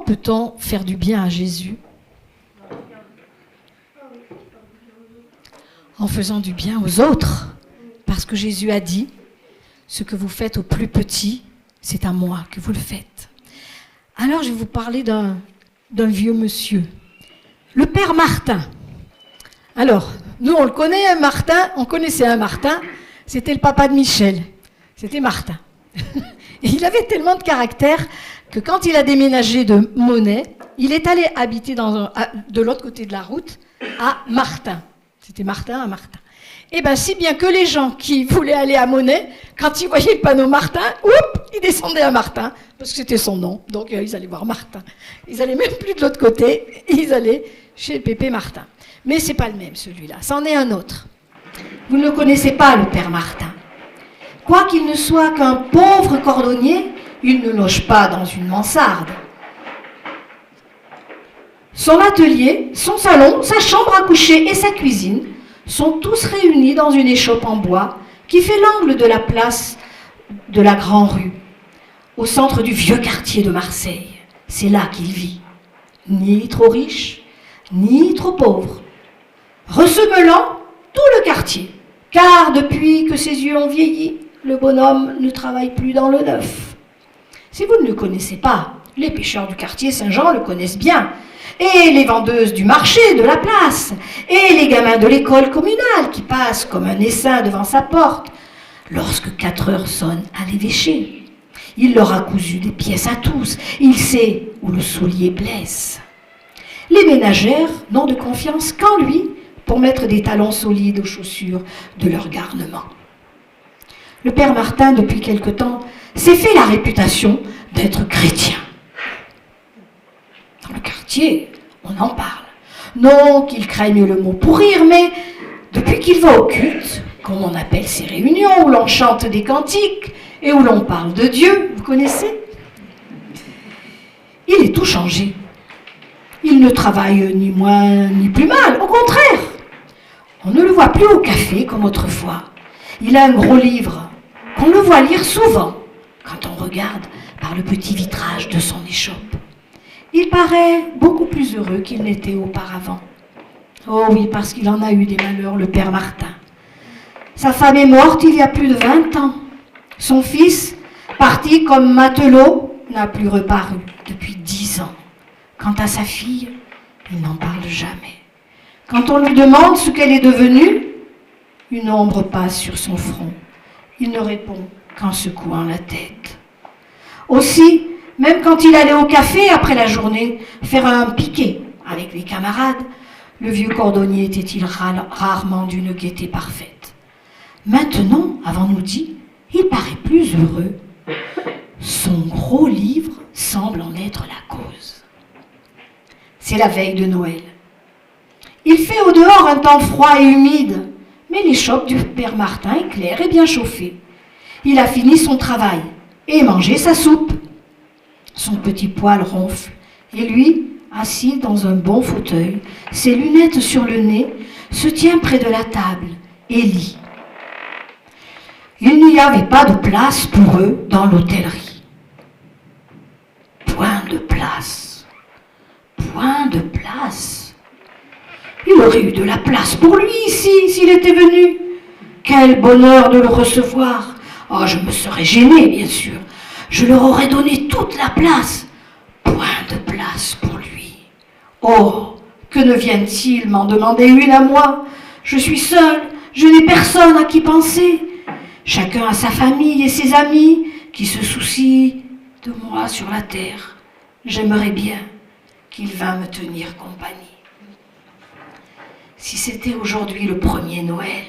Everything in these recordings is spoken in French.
peut-on faire du bien à Jésus? En faisant du bien aux autres. Parce que Jésus a dit, ce que vous faites aux plus petits, c'est à moi que vous le faites. Alors je vais vous parler d'un vieux monsieur, le père Martin. Alors, nous on le connaît, un Martin, on connaissait un Martin, c'était le papa de Michel, c'était Martin. Et il avait tellement de caractère que quand il a déménagé de Monnet, il est allé habiter de l'autre côté de la route, à Martin. C'était Martin à Martin. Et bien, si bien que les gens qui voulaient aller à Monnet, quand ils voyaient le panneau Martin, ils descendaient à Martin, parce que c'était son nom. Donc, ils allaient voir Martin. Ils allaient même plus de l'autre côté, ils allaient chez Pépé Martin. Mais ce n'est pas le même, celui-là. C'en est un autre. Vous ne le connaissez pas, le père Martin. Quoiqu'il ne soit qu'un pauvre cordonnier, il ne loge pas dans une mansarde. Son atelier, son salon, sa chambre à coucher et sa cuisine sont tous réunis dans une échoppe en bois qui fait l'angle de la place de la Grand-Rue, au centre du vieux quartier de Marseille. C'est là qu'il vit, ni trop riche, ni trop pauvre, ressemelant tout le quartier, car depuis que ses yeux ont vieilli, le bonhomme ne travaille plus dans le neuf. Si vous ne le connaissez pas, les pêcheurs du quartier Saint-Jean le connaissent bien, et les vendeuses du marché de la place, et les gamins de l'école communale qui passent comme un essaim devant sa porte. Lorsque 4 heures sonnent à l'évêché, il leur a cousu des pièces à tous, il sait où le soulier blesse. Les ménagères n'ont de confiance qu'en lui pour mettre des talons solides aux chaussures de leur garnement. Le père Martin, depuis quelque temps, s'est fait la réputation d'être chrétien. Dans le quartier, on en parle. Non qu'il craigne le mot pour rire, mais depuis qu'il va au culte, comme on appelle ces réunions où l'on chante des cantiques et où l'on parle de Dieu, vous connaissez? Il est tout changé. Il ne travaille ni moins ni plus mal, au contraire. On ne le voit plus au café comme autrefois. Il a un gros livre qu'on le voit lire souvent quand on regarde par le petit vitrage de son échoppe. Il paraît beaucoup plus heureux qu'il n'était auparavant. Oh oui, parce qu'il en a eu des malheurs, le père Martin. Sa femme est morte il y a plus de 20 ans. Son fils, parti comme matelot, n'a plus reparu depuis 10 ans. Quant à sa fille, il n'en parle jamais. Quand on lui demande ce qu'elle est devenue, une ombre passe sur son front. Il ne répond qu'en secouant la tête. Aussi, même quand il allait au café après la journée, faire un piquet avec les camarades, le vieux cordonnier était-il rarement d'une gaieté parfaite. Maintenant, avons-nous dit, il paraît plus heureux. Son gros livre semble en être la cause. C'est la veille de Noël. Il fait au dehors un temps froid et humide, mais l'échoppe du père Martin est claire et bien chauffée. Il a fini son travail et mangé sa soupe. Son petit poil ronfle, et lui, assis dans un bon fauteuil, ses lunettes sur le nez, se tient près de la table et lit. Il n'y avait pas de place pour eux dans l'hôtellerie. Point de place. Point de place. Il aurait eu de la place pour lui ici, s'il était venu. Quel bonheur de le recevoir. Oh, je me serais gênée, bien sûr. Je leur aurais donné toute la place. Point de place pour lui. Oh, que ne viennent-ils m'en demander une à moi? Je suis seule, je n'ai personne à qui penser. Chacun a sa famille et ses amis qui se soucient de moi sur la terre. J'aimerais bien qu'il vînt me tenir compagnie. Si c'était aujourd'hui le premier Noël,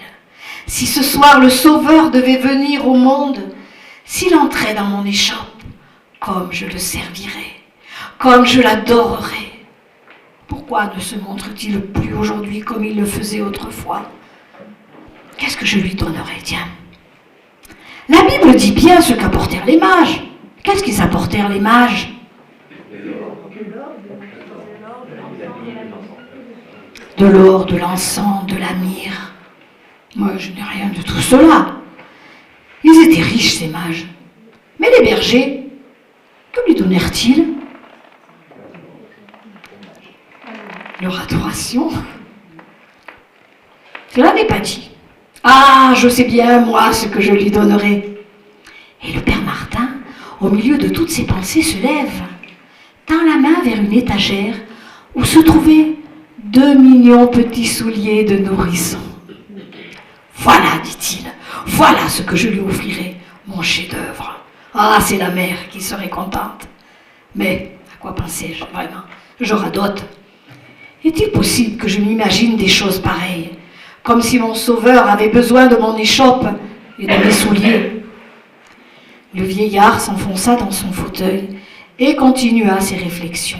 si ce soir le Sauveur devait venir au monde, s'il entrait dans mon échoppe, comme je le servirais, comme je l'adorerais, pourquoi ne se montre-t-il plus aujourd'hui comme il le faisait autrefois? Qu'est-ce que je lui donnerais, tiens? La Bible dit bien ce qu'apportèrent les mages. Qu'est-ce qu'ils apportèrent les mages? De l'or, de l'encens, de la myrrhe. Moi, je n'ai rien de tout cela. Ils étaient riches, ces mages. Mais les bergers, que lui donnèrent-ils? leur adoration. Cela n'est pas dit. Ah, je sais bien, moi, ce que je lui donnerai. Et le père Martin, au milieu de toutes ses pensées, se lève, tend la main vers une étagère où se trouvaient 2 mignons petits souliers de nourrisson. Voilà, dit-il, voilà ce que je lui offrirai, mon chef-d'œuvre. Ah, c'est la mère qui serait contente. Mais à quoi pensais-je vraiment? Je radote. Est-il possible que je m'imagine des choses pareilles, comme si mon sauveur avait besoin de mon échoppe et de mes souliers? Le vieillard s'enfonça dans son fauteuil et continua ses réflexions.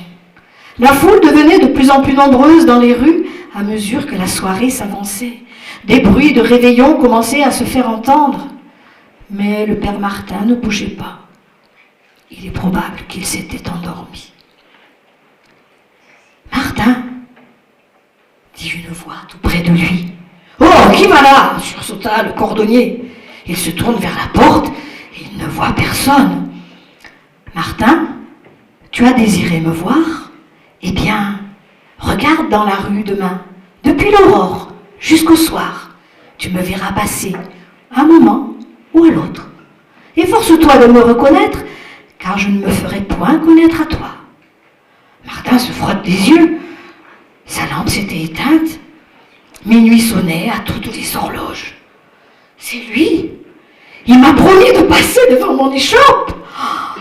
La foule devenait de plus en plus nombreuse dans les rues à mesure que la soirée s'avançait. Des bruits de réveillon commençaient à se faire entendre. Mais le père Martin ne bougeait pas. Il est probable qu'il s'était endormi. « Martin !» dit une voix tout près de lui. « Oh, qui va là ?» sursauta le cordonnier. Il se tourne vers la porte et il ne voit personne. « Martin, tu as désiré me voir ? Eh bien, regarde dans la rue demain, depuis l'aurore jusqu'au soir. Tu me verras passer, un moment ou à l'autre. Efforce-toi de me reconnaître, car je ne me ferai point connaître à toi. » Martin se frotte des yeux. Sa lampe s'était éteinte. Minuit sonnait à toutes les horloges. C'est lui. Il m'a promis de passer devant mon échoppe. Oh,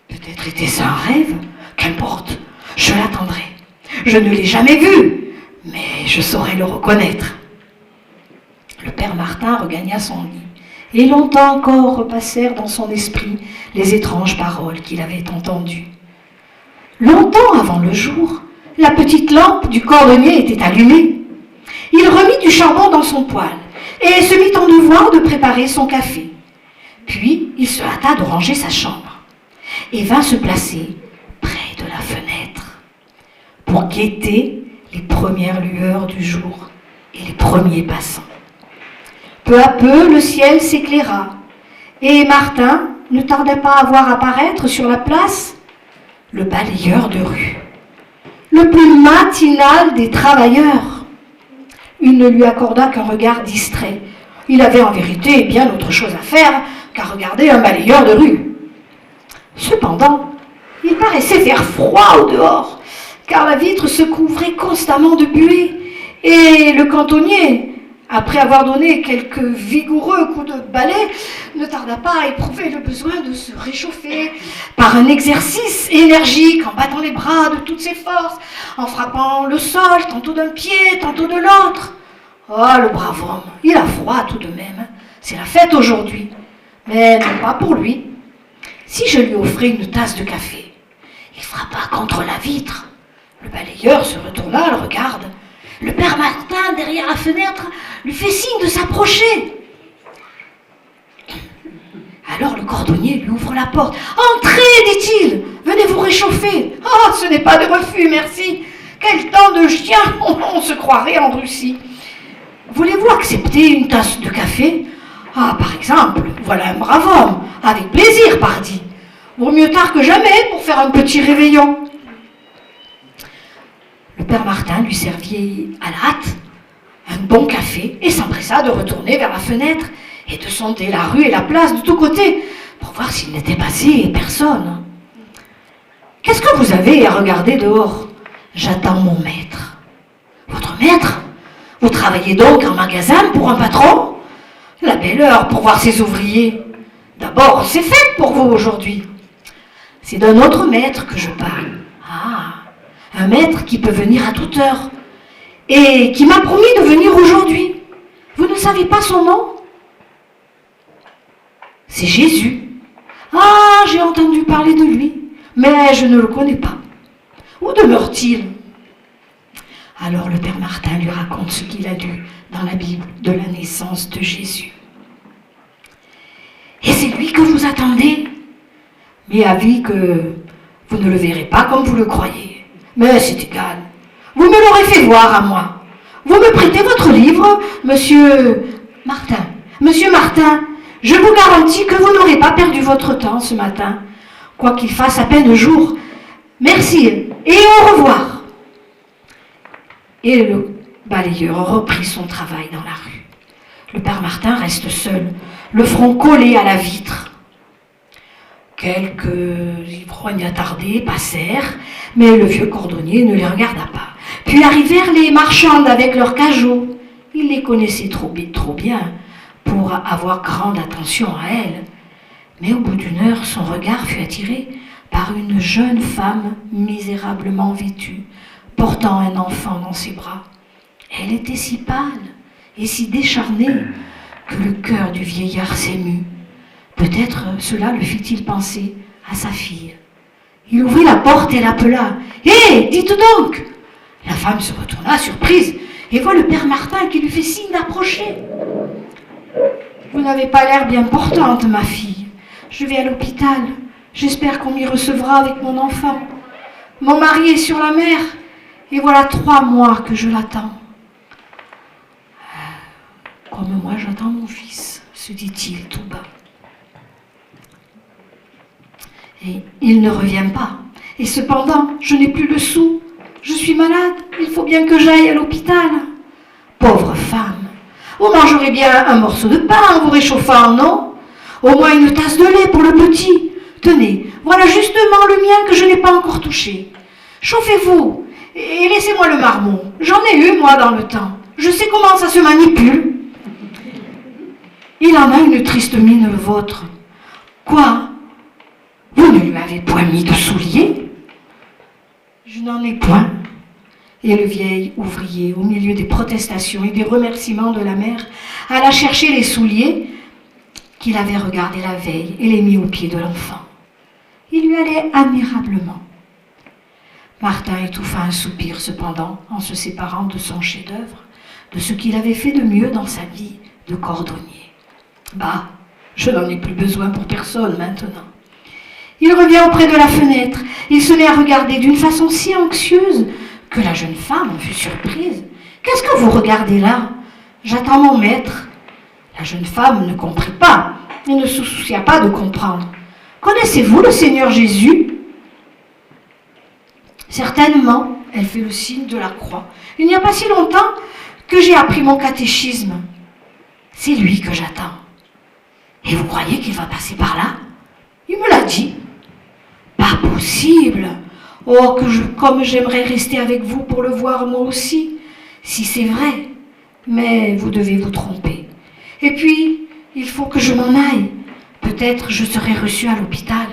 peut-être était-ce un rêve. Qu'importe, je l'attendrai. Je ne l'ai jamais vu, mais je saurai le reconnaître. Le père Martin regagna son lit, et longtemps encore repassèrent dans son esprit les étranges paroles qu'il avait entendues. Longtemps avant le jour, la petite lampe du cordonnier était allumée. Il remit du charbon dans son poêle et se mit en devoir de préparer son café. Puis il se hâta de ranger sa chambre et vint se placer près de la fenêtre pour guetter les premières lueurs du jour et les premiers passants. Peu à peu, le ciel s'éclaira et Martin ne tardait pas à voir apparaître sur la place le balayeur de rue, le plus matinal des travailleurs. Il ne lui accorda qu'un regard distrait. Il avait en vérité bien autre chose à faire qu'à regarder un balayeur de rue. Cependant, il paraissait faire froid au dehors, car la vitre se couvrait constamment de buée, et le cantonnier, après avoir donné quelques vigoureux coups de balai, ne tarda pas à éprouver le besoin de se réchauffer par un exercice énergique, en battant les bras de toutes ses forces, en frappant le sol, tantôt d'un pied, tantôt de l'autre. Oh, le brave homme, il a froid tout de même. C'est la fête aujourd'hui, mais non pas pour lui. Si je lui offrais une tasse de café, il frappa contre la vitre. Le balayeur se retourna, le regarde. Le père Martin, derrière la fenêtre, lui fait signe de s'approcher. Alors le cordonnier lui ouvre la porte. « Entrez, dit-il, venez vous réchauffer. Oh, ce n'est pas de refus, merci. Quel temps de chien, on se croirait en Russie. Voulez-vous accepter une tasse de café? Ah, par exemple, voilà un brave homme, avec plaisir, pardi. Vaut mieux tard que jamais pour faire un petit réveillon. » Le père Martin lui servit à la hâte un bon café et s'empressa de retourner vers la fenêtre et de sonder la rue et la place de tous côtés pour voir s'il n'était passé personne. « Qu'est-ce que vous avez à regarder dehors? J'attends mon maître. »« Votre maître? Vous travaillez donc en magasin pour un patron? La belle heure pour voir ses ouvriers. D'abord, c'est fête pour vous aujourd'hui. C'est d'un autre maître que je parle. Ah, un maître qui peut venir à toute heure et qui m'a promis de venir aujourd'hui. Vous ne savez pas son nom? C'est Jésus. Ah, j'ai entendu parler de lui, mais je ne le connais pas. Où demeure-t-il? » Alors le père Martin lui raconte ce qu'il a lu dans la Bible de la naissance de Jésus. « Et c'est lui que vous attendez? Mais avis que vous ne le verrez pas comme vous le croyez. Mais c'est égal. Vous me l'aurez fait voir à moi. Vous me prêtez votre livre, monsieur Martin. Monsieur Martin, je vous garantis que vous n'aurez pas perdu votre temps ce matin, quoiqu'il fasse à peine jour. Merci et au revoir. » Et le balayeur reprit son travail dans la rue. Le père Martin reste seul, le front collé à la vitre. Quelques ivrognes attardés passèrent, mais le vieux cordonnier ne les regarda pas. Puis arrivèrent les marchandes avec leurs cajots. Il les connaissait trop bien pour avoir grande attention à elles. Mais au bout d'une heure, son regard fut attiré par une jeune femme misérablement vêtue, portant un enfant dans ses bras. Elle était si pâle et si décharnée que le cœur du vieillard s'émut. Peut-être cela le fit-il penser à sa fille. Il ouvrit la porte et l'appela. « Hé, dites donc !» La femme se retourna, surprise, et voit le père Martin qui lui fait signe d'approcher. « Vous n'avez pas l'air bien portante, ma fille. Je vais à l'hôpital. J'espère qu'on m'y recevra avec mon enfant. Mon mari est sur la mer, et voilà 3 mois que je l'attends. » Comme moi j'attends mon fils, se dit-il tout bas. Et il ne revient pas. Et cependant, je n'ai plus le sou. Je suis malade, il faut bien que j'aille à l'hôpital. Pauvre femme, vous mangerez bien un morceau de pain en vous réchauffant, non? Au moins une tasse de lait pour le petit. Tenez, voilà justement le mien que je n'ai pas encore touché. Chauffez-vous et laissez-moi le marmot. J'en ai eu, moi, dans le temps. Je sais comment ça se manipule. Il en a une triste mine, le vôtre. Quoi? Vous ne lui avez point mis de souliers? Je n'en ai point. Et le vieil ouvrier, au milieu des protestations et des remerciements de la mère, alla chercher les souliers qu'il avait regardés la veille et les mit aux pieds de l'enfant. Il lui allait admirablement. Martin étouffa un soupir cependant en se séparant de son chef-d'œuvre, de ce qu'il avait fait de mieux dans sa vie de cordonnier. Bah, je n'en ai plus besoin pour personne maintenant. Il revient auprès de la fenêtre. Il se met à regarder d'une façon si anxieuse que la jeune femme en fut surprise. « Qu'est-ce que vous regardez là? J'attends mon maître. » La jeune femme ne comprit pas et ne se soucia pas de comprendre. « Connaissez-vous le Seigneur Jésus ?» Certainement, elle fait le signe de la croix. Il n'y a pas si longtemps que j'ai appris mon catéchisme. C'est lui que j'attends. Et vous croyez qu'il va passer par là? Il me l'a dit. Pas possible. Oh, comme j'aimerais rester avec vous pour le voir moi aussi, si c'est vrai. Mais vous devez vous tromper. Et puis, il faut que je m'en aille. Peut-être je serai reçue à l'hôpital.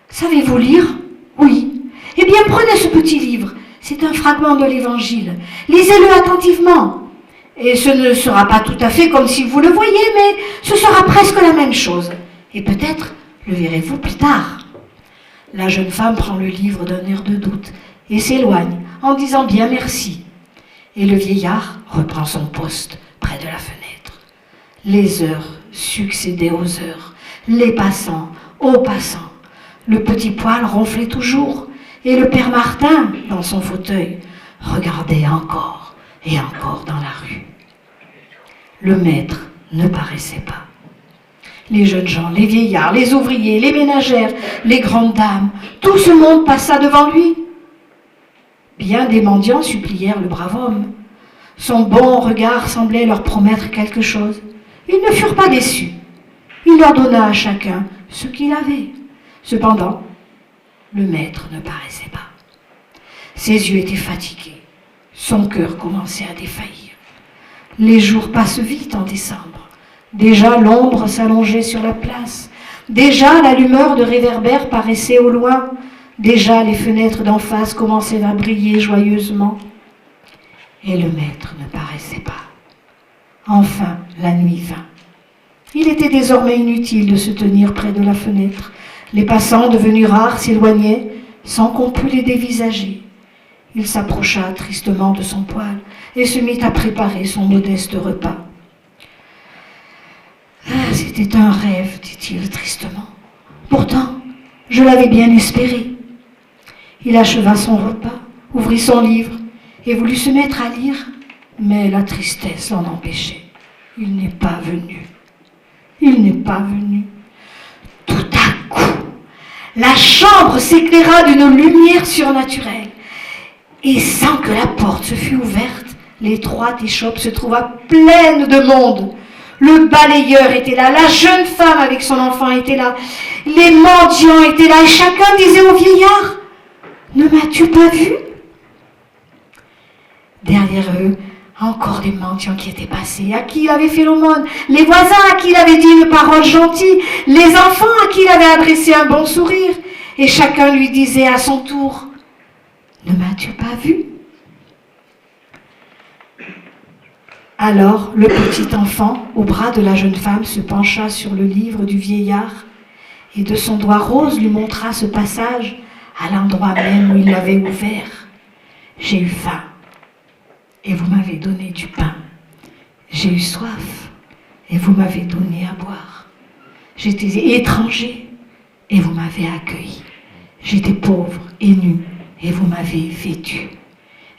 Savez-vous lire? Oui. Eh bien, prenez ce petit livre. C'est un fragment de l'Évangile. Lisez-le attentivement. Et ce ne sera pas tout à fait comme si vous le voyez, mais ce sera presque la même chose. Et peut-être le verrez-vous plus tard. La jeune femme prend le livre d'un air de doute et s'éloigne en disant bien merci. Et le vieillard reprend son poste près de la fenêtre. Les heures succédaient aux heures, les passants aux passants. Le petit poil ronflait toujours et le père Martin, dans son fauteuil, regardait encore et encore dans la rue. Le maître ne paraissait pas. Les jeunes gens, les vieillards, les ouvriers, les ménagères, les grandes dames, tout ce monde passa devant lui. Bien des mendiants supplièrent le brave homme. Son bon regard semblait leur promettre quelque chose. Ils ne furent pas déçus. Il leur donna à chacun ce qu'il avait. Cependant, le maître ne paraissait pas. Ses yeux étaient fatigués. Son cœur commençait à défaillir. Les jours passent vite en décembre. Déjà l'ombre s'allongeait sur la place. Déjà la lueur de réverbère paraissait au loin. Déjà les fenêtres d'en face commençaient à briller joyeusement. Et le maître ne paraissait pas. Enfin, la nuit vint. Il était désormais inutile de se tenir près de la fenêtre. Les passants, devenus rares, s'éloignaient sans qu'on pût les dévisager. Il s'approcha tristement de son poêle et se mit à préparer son modeste repas. « Ah, c'était un rêve, dit-il tristement. Pourtant, je l'avais bien espéré. » Il acheva son repas, ouvrit son livre et voulut se mettre à lire, mais la tristesse l'en empêchait. Il n'est pas venu. Il n'est pas venu. Tout à coup, la chambre s'éclaira d'une lumière surnaturelle. Et sans que la porte se fût ouverte, l'étroite échoppe se trouva pleine de monde. Le balayeur était là, la jeune femme avec son enfant était là, les mendiants étaient là, et chacun disait au vieillard, « Ne m'as-tu pas vu ?» Derrière eux, encore des mendiants qui étaient passés, à qui il avait fait l'aumône, les voisins à qui il avait dit une parole gentille, les enfants à qui il avait adressé un bon sourire, et chacun lui disait à son tour, « Ne m'as-tu pas vu ?» Alors le petit enfant, au bras de la jeune femme, se pencha sur le livre du vieillard et de son doigt rose lui montra ce passage à l'endroit même où il l'avait ouvert. « J'ai eu faim et vous m'avez donné du pain. J'ai eu soif et vous m'avez donné à boire. J'étais étranger et vous m'avez accueilli. J'étais pauvre et nu et vous m'avez vêtu.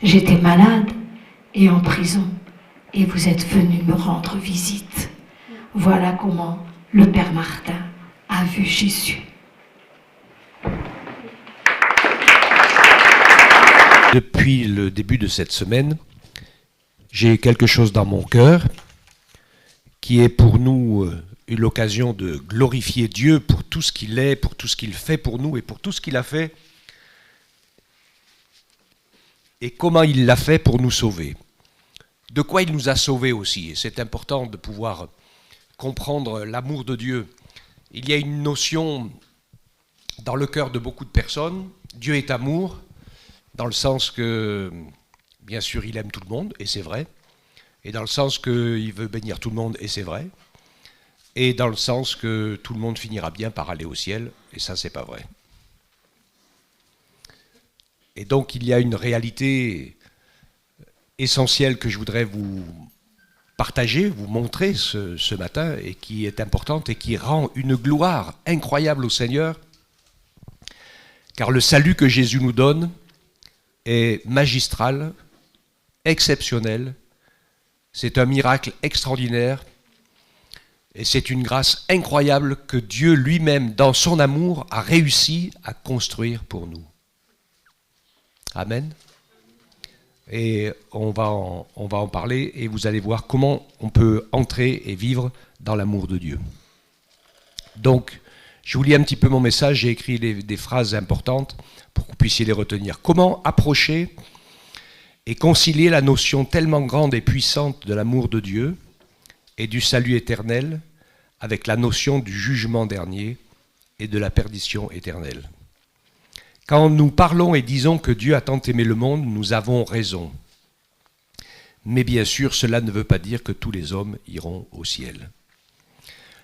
J'étais malade et en prison et vous êtes venu me rendre visite. » Voilà comment le Père Martin a vu Jésus. Depuis le début de cette semaine, j'ai quelque chose dans mon cœur qui est pour nous l'occasion de glorifier Dieu pour tout ce qu'il est, pour tout ce qu'il fait pour nous et pour tout ce qu'il a fait et comment il l'a fait pour nous sauver. De quoi il nous a sauvés aussi, et c'est important de pouvoir comprendre l'amour de Dieu. Il y a une notion dans le cœur de beaucoup de personnes, Dieu est amour, dans le sens que, bien sûr, il aime tout le monde, et c'est vrai, et dans le sens qu'il veut bénir tout le monde, et c'est vrai, et dans le sens que tout le monde finira bien par aller au ciel, et ça, c'est pas vrai. Et donc, il y a une réalité essentielle que je voudrais vous partager, vous montrer ce matin, et qui est importante, et qui rend une gloire incroyable au Seigneur, car le salut que Jésus nous donne est magistral, exceptionnel, c'est un miracle extraordinaire, et c'est une grâce incroyable que Dieu lui-même, dans son amour, a réussi à construire pour nous. Amen. Et on va en parler, et vous allez voir comment on peut entrer et vivre dans l'amour de Dieu. Donc, je vous lis un petit peu mon message, j'ai écrit des phrases importantes pour que vous puissiez les retenir. Comment approcher et concilier la notion tellement grande et puissante de l'amour de Dieu et du salut éternel avec la notion du jugement dernier et de la perdition éternelle. Quand nous parlons et disons que Dieu a tant aimé le monde, nous avons raison. Mais bien sûr, cela ne veut pas dire que tous les hommes iront au ciel.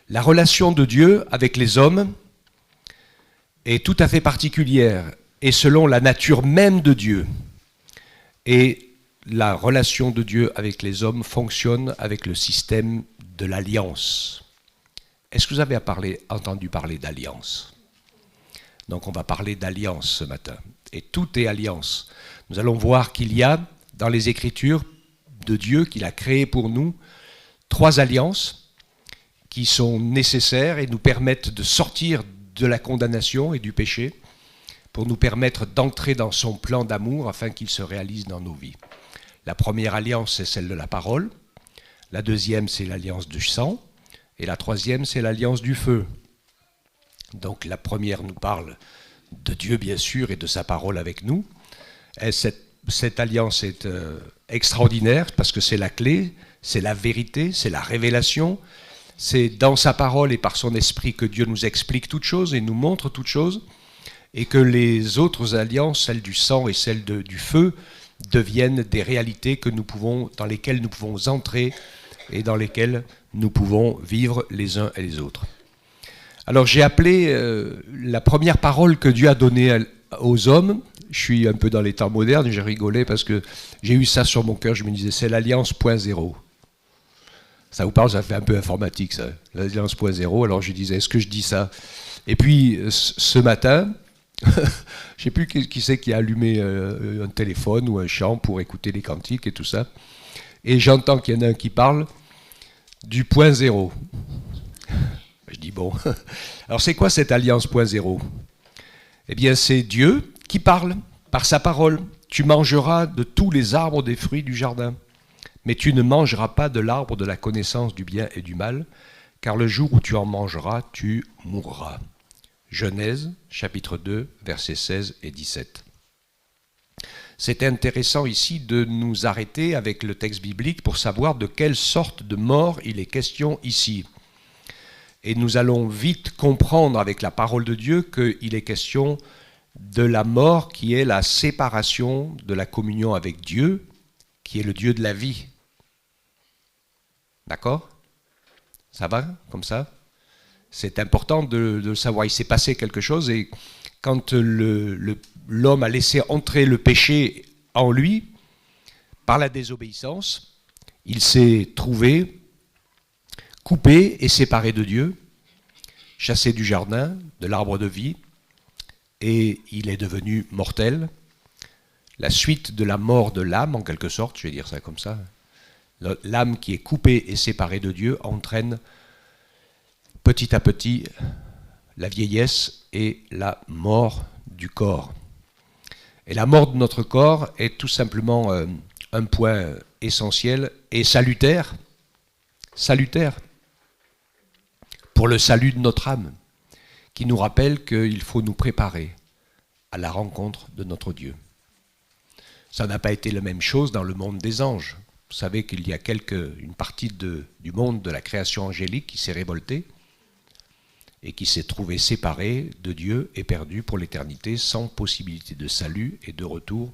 La relation de Dieu avec les hommes est tout à fait particulière et selon la nature même de Dieu. Et la relation de Dieu avec les hommes fonctionne avec le système de l'alliance. Est-ce que vous avez entendu parler d'alliance ? Donc on va parler d'alliance ce matin. Et tout est alliance. Nous allons voir qu'il y a dans les Écritures de Dieu qu'il a créé pour nous 3 alliances qui sont nécessaires et nous permettent de sortir de la condamnation et du péché pour nous permettre d'entrer dans son plan d'amour afin qu'il se réalise dans nos vies. La première alliance, c'est celle de la parole. La deuxième, c'est l'alliance du sang. Et la troisième, c'est l'alliance du feu. Donc la première nous parle de Dieu bien sûr et de sa parole avec nous. Et cette alliance est extraordinaire parce que c'est la clé, c'est la vérité, c'est la révélation. C'est dans sa parole et par son esprit que Dieu nous explique toutes choses et nous montre toutes choses. Et que les autres alliances, celle du sang et celle du feu, deviennent des réalités dans lesquelles nous pouvons entrer et dans lesquelles nous pouvons vivre les uns et les autres. Alors j'ai appelé la première parole que Dieu a donnée aux hommes, je suis un peu dans les temps modernes, j'ai rigolé parce que j'ai eu ça sur mon cœur, je me disais c'est l'alliance 0.0. Ça vous parle, ça fait un peu informatique ça, l'alliance 0.0, alors je disais est-ce que je dis ça ? Et puis ce matin, je ne sais plus qui c'est qui a allumé un téléphone ou un chant pour écouter les cantiques et tout ça, et j'entends qu'il y en a un qui parle du 0.0. Je dis bon, alors c'est quoi cette alliance 0.0 ? Eh bien c'est Dieu qui parle par sa parole. tu mangeras de tous les arbres des fruits du jardin, mais tu ne mangeras pas de l'arbre de la connaissance du bien et du mal, car le jour où tu en mangeras, tu mourras. Genèse, chapitre 2, versets 16 et 17. C'est intéressant ici de nous arrêter avec le texte biblique pour savoir de quelle sorte de mort il est question ici. Et nous allons vite comprendre avec la parole de Dieu qu'il est question de la mort qui est la séparation de la communion avec Dieu, qui est le Dieu de la vie. D'accord ? Ça va comme ça ? C'est important de le savoir. Il s'est passé quelque chose et quand l'homme a laissé entrer le péché en lui, par la désobéissance, il s'est trouvé coupé et séparé de Dieu, chassé du jardin, de l'arbre de vie, et il est devenu mortel. La suite de la mort de l'âme, en quelque sorte, je vais dire ça comme ça, l'âme qui est coupée et séparée de Dieu entraîne petit à petit la vieillesse et la mort du corps. Et la mort de notre corps est tout simplement un point essentiel et salutaire pour le salut de notre âme, qui nous rappelle qu'il faut nous préparer à la rencontre de notre Dieu. Ça n'a pas été la même chose dans le monde des anges. Vous savez qu'il y a une partie du monde de la création angélique qui s'est révoltée et qui s'est trouvée séparée de Dieu et perdue pour l'éternité sans possibilité de salut et de retour,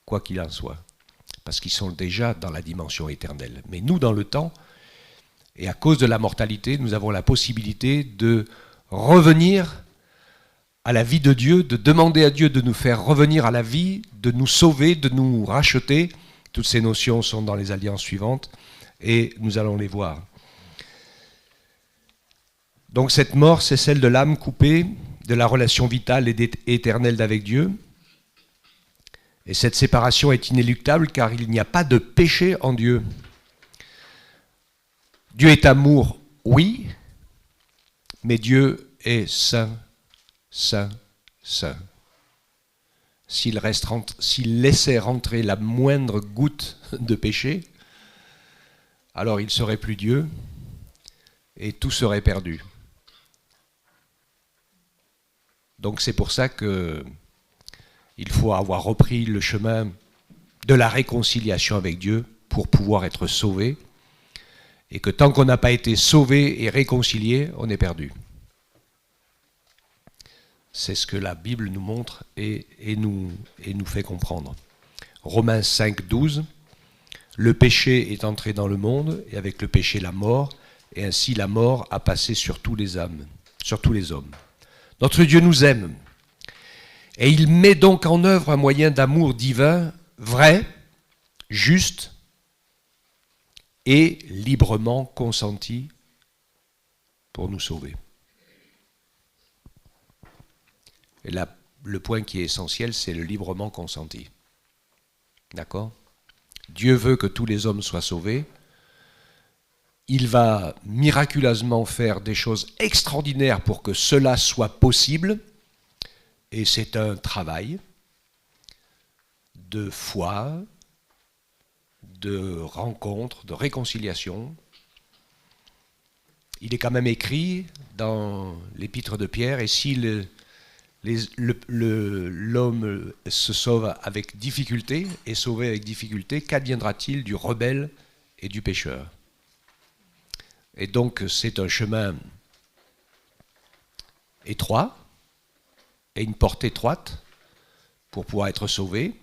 quoi qu'il en soit. Parce qu'ils sont déjà dans la dimension éternelle. Mais nous, dans le temps, et à cause de la mortalité, nous avons la possibilité de revenir à la vie de Dieu, de demander à Dieu de nous faire revenir à la vie, de nous sauver, de nous racheter. Toutes ces notions sont dans les alliances suivantes et nous allons les voir. Donc cette mort, c'est celle de l'âme coupée de la relation vitale et éternelle d'avec Dieu. Et cette séparation est inéluctable car il n'y a pas de péché en Dieu. Dieu est amour, oui, mais Dieu est saint, saint, saint. S'il laissait rentrer la moindre goutte de péché, alors il serait plus Dieu et tout serait perdu. Donc c'est pour ça qu'il faut avoir repris le chemin de la réconciliation avec Dieu pour pouvoir être sauvé, et que tant qu'on n'a pas été sauvé et réconcilié, on est perdu. C'est ce que la Bible nous montre et nous fait comprendre. Romains 5, 12, le péché est entré dans le monde, et avec le péché la mort, et ainsi la mort a passé sur tous les âmes, sur tous les hommes. Notre Dieu nous aime, et il met donc en œuvre un moyen d'amour divin, vrai, juste et librement consenti pour nous sauver. Et là, le point qui est essentiel, c'est le librement consenti. D'accord ? Dieu veut que tous les hommes soient sauvés. Il va miraculeusement faire des choses extraordinaires pour que cela soit possible. Et c'est un travail de foi, de rencontre, de réconciliation. Il est quand même écrit dans l'épître de Pierre, et si l'homme se sauve avec difficulté, est sauvé avec difficulté, qu'adviendra-t-il du rebelle et du pécheur ? Et donc c'est un chemin étroit et une porte étroite pour pouvoir être sauvé.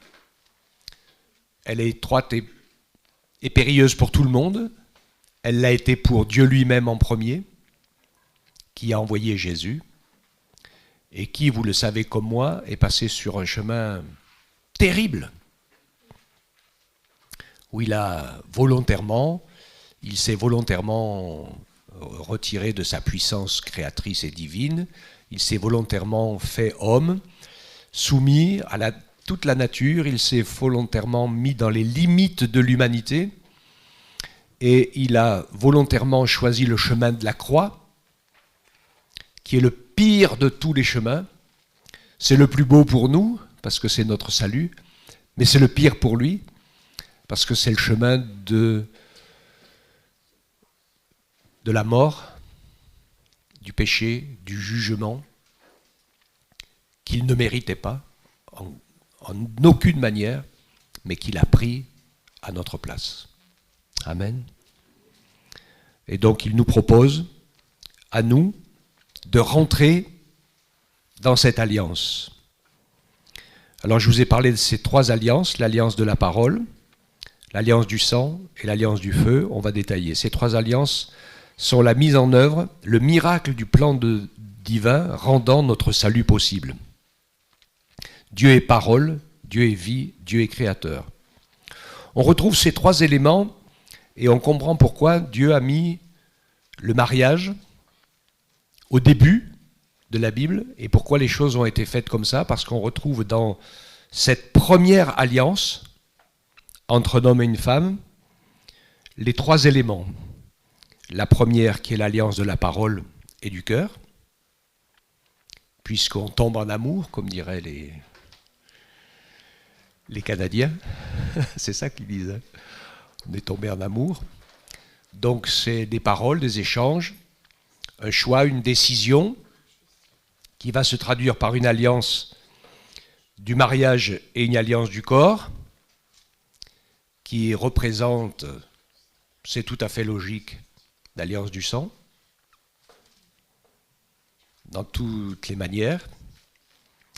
Elle est étroite et périlleuse pour tout le monde. Elle l'a été pour Dieu lui-même en premier, qui a envoyé Jésus, et qui, vous le savez comme moi, est passé sur un chemin terrible, où il s'est volontairement retiré de sa puissance créatrice et divine, il s'est volontairement fait homme, soumis à toute la nature, il s'est volontairement mis dans les limites de l'humanité, et il a volontairement choisi le chemin de la croix, qui est le pire de tous les chemins. C'est le plus beau pour nous, parce que c'est notre salut, Mais c'est le pire pour lui, parce que c'est le chemin de la mort, du péché, du jugement, qu'il ne méritait pas, en aucune manière, mais qu'il a pris à notre place. Amen. Et donc il nous propose, à nous, de rentrer dans cette alliance. Alors je vous ai parlé de ces trois alliances, l'alliance de la parole, l'alliance du sang et l'alliance du feu. On va détailler. Ces trois alliances sont la mise en œuvre, le miracle du plan divin rendant notre salut possible. Dieu est parole, Dieu est vie, Dieu est créateur. On retrouve ces trois éléments et on comprend pourquoi Dieu a mis le mariage au début de la Bible et pourquoi les choses ont été faites comme ça, parce qu'on retrouve dans cette première alliance entre un homme et une femme les trois éléments. La première qui est l'alliance de la parole et du cœur, puisqu'on tombe en amour, comme diraient les Canadiens, c'est ça qu'ils disent, hein. On est tombé en amour. Donc c'est des paroles, des échanges, un choix, une décision qui va se traduire par une alliance du mariage et une alliance du corps qui représente, c'est tout à fait logique, l'alliance du sang dans toutes les manières,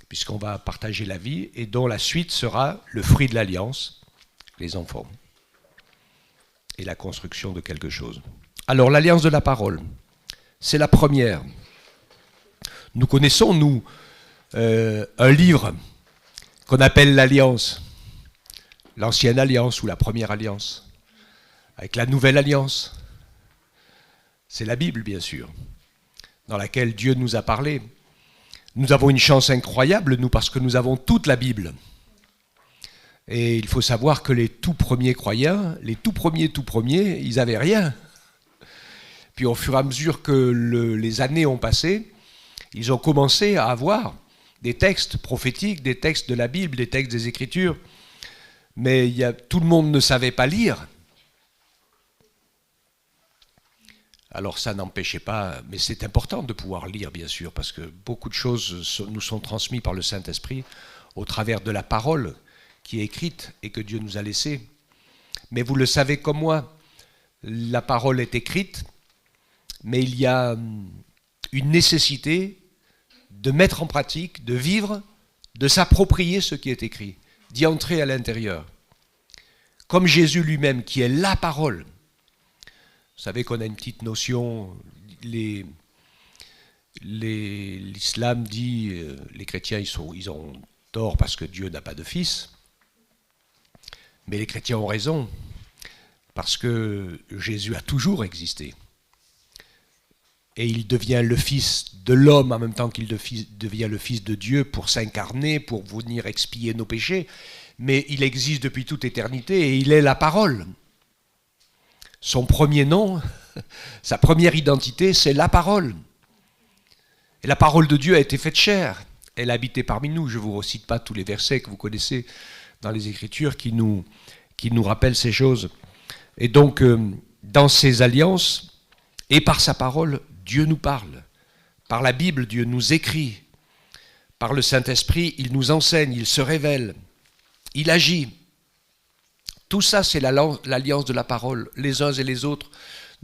puisqu'on va partager la vie et dont la suite sera le fruit de l'alliance, les enfants, et la construction de quelque chose. Alors l'alliance de la parole, c'est la première. Nous connaissons, nous, un livre qu'on appelle l'Alliance, l'ancienne alliance ou la première alliance, avec la nouvelle alliance. C'est la Bible, bien sûr, dans laquelle Dieu nous a parlé. Nous avons une chance incroyable, nous, parce que nous avons toute la Bible. Et il faut savoir que les tout premiers croyants, les tout premiers, ils n'avaient rien. Puis au fur et à mesure que les années ont passé, ils ont commencé à avoir des textes prophétiques, des textes de la Bible, des textes des Écritures. Mais tout le monde ne savait pas lire. Alors ça n'empêchait pas, mais c'est important de pouvoir lire, bien sûr, parce que beaucoup de choses nous sont transmises par le Saint-Esprit au travers de la parole qui est écrite et que Dieu nous a laissée. Mais vous le savez comme moi, la parole est écrite, mais il y a une nécessité de mettre en pratique, de vivre, de s'approprier ce qui est écrit, d'y entrer à l'intérieur. Comme Jésus lui-même, qui est la parole. Vous savez qu'on a une petite notion, l'islam dit, les chrétiens ils ont tort parce que Dieu n'a pas de fils, mais les chrétiens ont raison, parce que Jésus a toujours existé. Et il devient le fils de l'homme en même temps qu'il devient le fils de Dieu pour s'incarner, pour venir expier nos péchés, mais il existe depuis toute éternité et il est la parole. Son premier nom, sa première identité, c'est la parole. Et la parole de Dieu a été faite chair. Elle a habité parmi nous. Je ne vous recite pas tous les versets que vous connaissez dans les Écritures qui nous rappellent ces choses. Et donc, dans ces alliances, et par sa parole, Dieu nous parle. Par la Bible, Dieu nous écrit. Par le Saint-Esprit, il nous enseigne, il se révèle, il agit. Tout ça, c'est l'alliance de la parole. Les uns et les autres,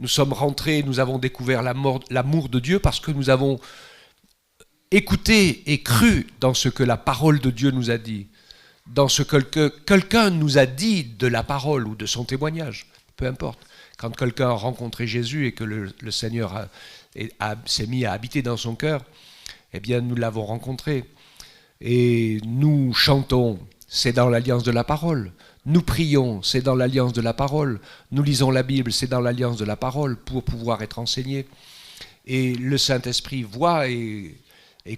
nous sommes rentrés, nous avons découvert l'amour de Dieu parce que nous avons écouté et cru dans ce que la parole de Dieu nous a dit, dans ce que quelqu'un nous a dit de la parole ou de son témoignage, peu importe. Quand quelqu'un a rencontré Jésus et que le Seigneur s'est mis à habiter dans son cœur, eh bien nous l'avons rencontré. Et nous chantons, c'est dans l'alliance de la parole. Nous prions, c'est dans l'alliance de la parole. Nous lisons la Bible, c'est dans l'alliance de la parole pour pouvoir être enseigné. Et le Saint-Esprit voit et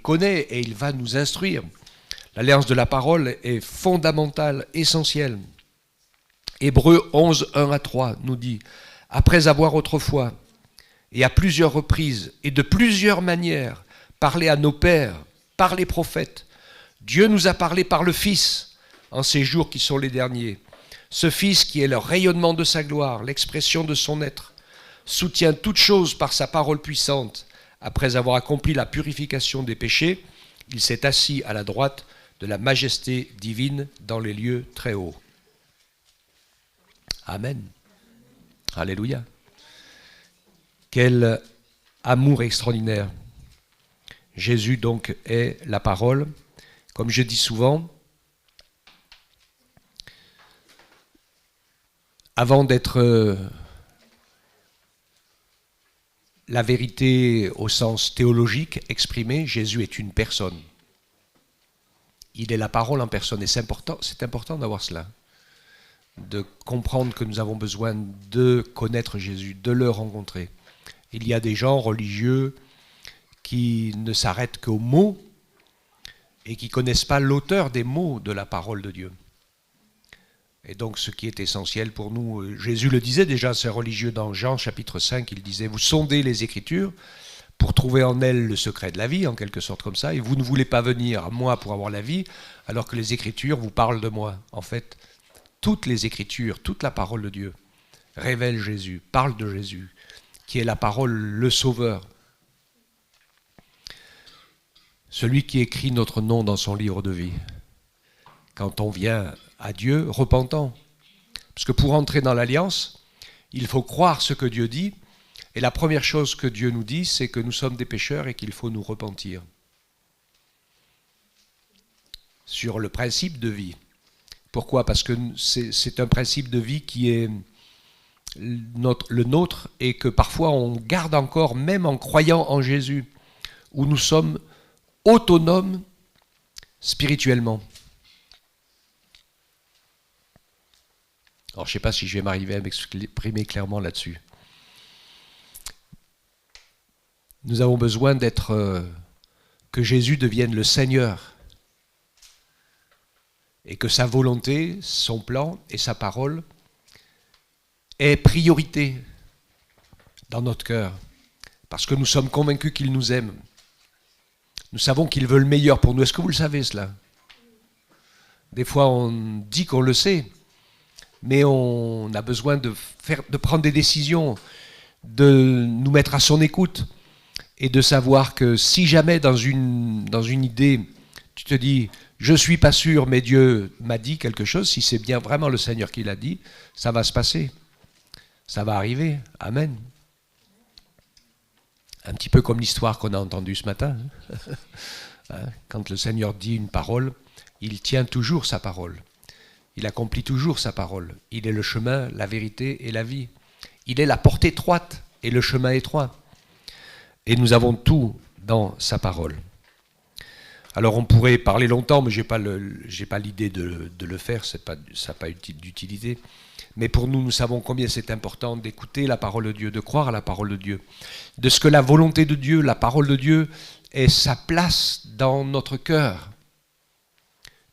connaît et il va nous instruire. L'alliance de la parole est fondamentale, essentielle. Hébreux 11, 1 à 3 nous dit « Après avoir autrefois, et à plusieurs reprises, et de plusieurs manières, parlé à nos pères, par les prophètes, Dieu nous a parlé par le Fils, en ces jours qui sont les derniers. Ce Fils qui est le rayonnement de sa gloire, l'expression de son être, soutient toutes choses par sa parole puissante. Après avoir accompli la purification des péchés, il s'est assis à la droite de la majesté divine dans les lieux très hauts. Amen. Alléluia. Quel amour extraordinaire. Jésus donc est la parole. Comme je dis souvent, avant d'être la vérité au sens théologique exprimée, Jésus est une personne. Il est la parole en personne et c'est important d'avoir cela, de comprendre que nous avons besoin de connaître Jésus, de le rencontrer. Il y a des gens religieux qui ne s'arrêtent qu'aux mots et qui ne connaissent pas l'auteur des mots de la parole de Dieu. Et donc ce qui est essentiel pour nous, Jésus le disait déjà à ces religieux dans Jean chapitre 5, il disait « Vous sondez les Écritures pour trouver en elles le secret de la vie », en quelque sorte comme ça, et vous ne voulez pas venir à moi pour avoir la vie, alors que les Écritures vous parlent de moi. En fait, toutes les Écritures, toute la parole de Dieu révèle Jésus, parle de Jésus, qui est la parole, le Sauveur. Celui qui écrit notre nom dans son livre de vie. Quand on vient à Dieu repentant. Parce que pour entrer dans l'alliance, il faut croire ce que Dieu dit. Et la première chose que Dieu nous dit, c'est que nous sommes des pécheurs et qu'il faut nous repentir. Sur le principe de vie. Pourquoi ? Parce que c'est un principe de vie qui est le nôtre et que parfois on garde encore, même en croyant en Jésus, où nous sommes autonomes spirituellement. Alors je ne sais pas si je vais m'arriver à m'exprimer clairement là-dessus. Nous avons besoin que Jésus devienne le Seigneur et que sa volonté, son plan et sa parole aient priorité dans notre cœur parce que nous sommes convaincus qu'il nous aime. Nous savons qu'il veut le meilleur pour nous. Est-ce que vous le savez cela ? Des fois on dit qu'on le sait, mais on a besoin de prendre des décisions, de nous mettre à son écoute et de savoir que si jamais dans une idée, tu te dis « je ne suis pas sûr, mais Dieu m'a dit quelque chose », si c'est bien vraiment le Seigneur qui l'a dit, ça va se passer, ça va arriver. Amen. Un petit peu comme l'histoire qu'on a entendue ce matin. Quand le Seigneur dit une parole, il tient toujours sa parole. Il accomplit toujours sa parole. Il est le chemin, la vérité et la vie. Il est la porte étroite et le chemin étroit. Et nous avons tout dans sa parole. Alors on pourrait parler longtemps, mais je n'ai pas l'idée de le faire, ça n'a pas d'utilité. Mais pour nous, nous savons combien c'est important d'écouter la parole de Dieu, de croire à la parole de Dieu, de ce que la volonté de Dieu, la parole de Dieu, ait sa place dans notre cœur.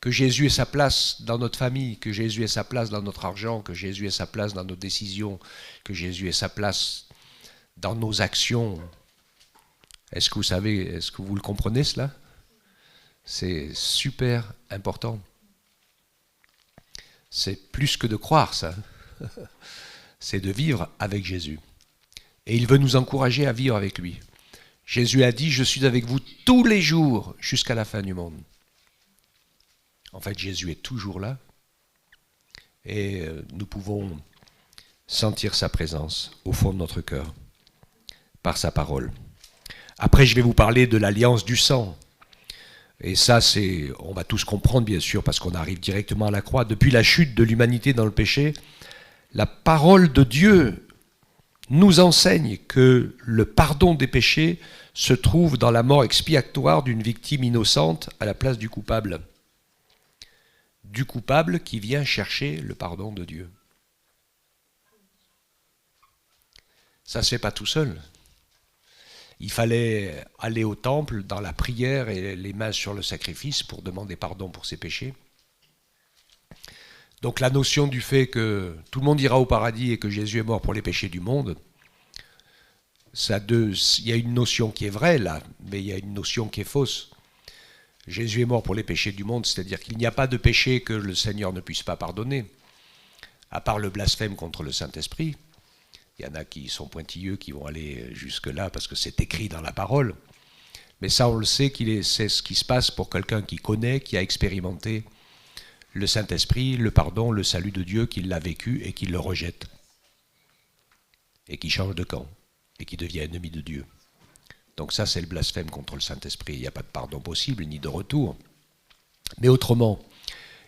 Que Jésus ait sa place dans notre famille, que Jésus ait sa place dans notre argent, que Jésus ait sa place dans nos décisions, que Jésus ait sa place dans nos actions. Est-ce que vous savez, est-ce que vous le comprenez cela ? C'est super important. C'est plus que de croire ça. C'est de vivre avec Jésus. Et il veut nous encourager à vivre avec lui. Jésus a dit « Je suis avec vous tous les jours jusqu'à la fin du monde ». En fait, Jésus est toujours là et nous pouvons sentir sa présence au fond de notre cœur par sa parole. Après, je vais vous parler de l'alliance du sang. Et ça, on va tous comprendre, bien sûr, parce qu'on arrive directement à la croix. Depuis la chute de l'humanité dans le péché, la parole de Dieu nous enseigne que le pardon des péchés se trouve dans la mort expiatoire d'une victime innocente à la place du coupable. Du coupable qui vient chercher le pardon de Dieu. Ça ne se fait pas tout seul. Il fallait aller au temple dans la prière et les mains sur le sacrifice pour demander pardon pour ses péchés. Donc la notion du fait que tout le monde ira au paradis et que Jésus est mort pour les péchés du monde, il y a une notion qui est vraie là, mais il y a une notion qui est fausse. Jésus est mort pour les péchés du monde, c'est-à-dire qu'il n'y a pas de péché que le Seigneur ne puisse pas pardonner, à part le blasphème contre le Saint-Esprit. Il y en a qui sont pointilleux, qui vont aller jusque-là parce que c'est écrit dans la parole. Mais ça, on le sait, c'est ce qui se passe pour quelqu'un qui connaît, qui a expérimenté le Saint-Esprit, le pardon, le salut de Dieu, qui l'a vécu et qui le rejette. Et qui change de camp. Et qui devient ennemi de Dieu. Donc ça, c'est le blasphème contre le Saint-Esprit. Il n'y a pas de pardon possible, ni de retour. Mais autrement,